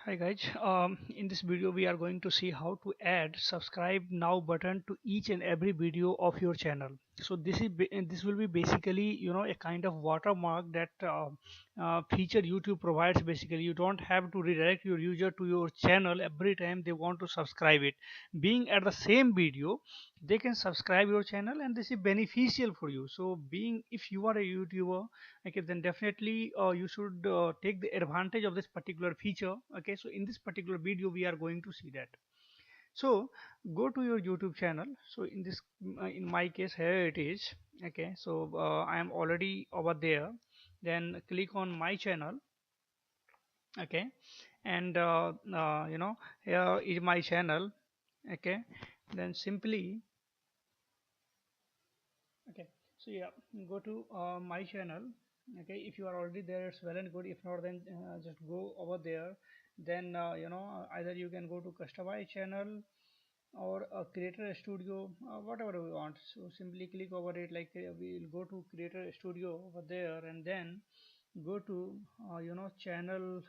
Hi guys, in this video we are going to see how to add subscribe now button to each and every video of your channel. So this will be basically a kind of watermark that feature YouTube provides. Basically, you don't have to redirect your user to your channel every time they want to subscribe it. Being at the same video, they can subscribe your channel and this is beneficial for you. So being if you are a YouTuber, okay, then definitely you should take the advantage of this particular feature. Okay, so in this particular video we are going to see that. So go to your YouTube channel. So in my case here it is. Okay, so I am already over there. Then click on my channel. Okay, and here is my channel. Okay, then simply, okay, so yeah, go to my channel. Okay, if you are already there, it's well and good. If not, then just go over there. Then either you can go to customize channel or a creator studio, whatever we want. So simply click over it. Like we'll go to creator studio over there, and then go to channel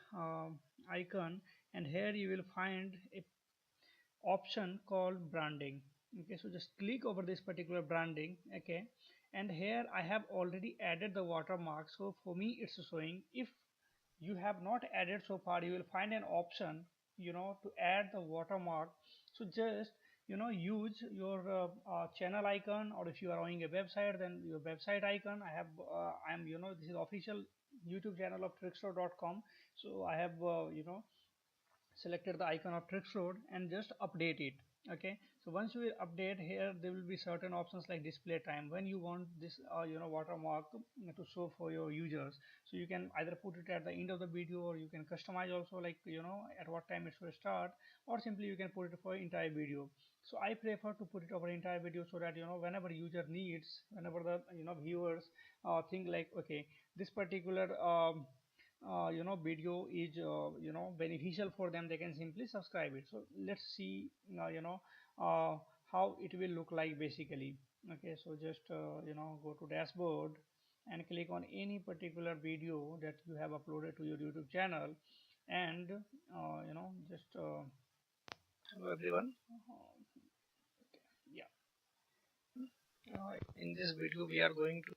icon, and here you will find a option called branding. Okay, so just click over this particular branding. Okay, and here I have already added the watermark, so for me it's showing. If you have not added so far, you will find an option to add the watermark. So just use your channel icon, or if you are owning a website, then your website icon. I am this is official YouTube channel of trickstore.com. So I have selected the icon of Tricks Road and just update it. Okay, so once you will update, here there will be certain options like display time, when you want this watermark to show for your users. So you can either put it at the end of the video, or you can customize also, like at what time it should start, or simply you can put it for entire video. So I prefer to put it over entire video, so that whenever user needs, whenever the viewers think like, okay, this particular video is beneficial for them, they can simply subscribe it. So let's see how it will look like basically. Okay, so just go to dashboard and click on any particular video that you have uploaded to your YouTube channel, and just hello everyone. Yeah, in this video we are going to,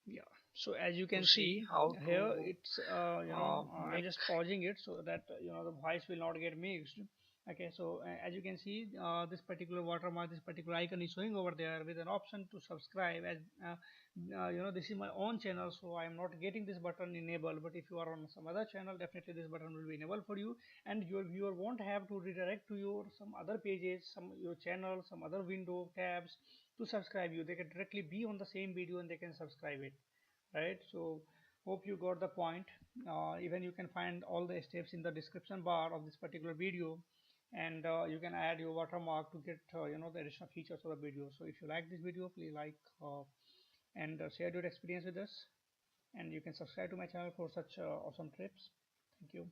yeah, so as you can see how here, to it's I'm make just pausing it so that the voice will not get mixed. Okay, so as you can see, this particular watermark, this particular icon is showing over there with an option to subscribe. As this is my own channel, so I am not getting this button enabled. But if you are on some other channel, definitely this button will be enabled for you, and your viewer won't have to redirect to your some other pages, some your channel, some other window tabs to subscribe you. They can directly be on the same video and they can subscribe it, right? So hope you got the point. Even you can find all the steps in the description bar of this particular video, and you can add your watermark to get the additional features of the video. So if you like this video, please like and share your experience with us, and you can subscribe to my channel for such awesome tips. Thank you.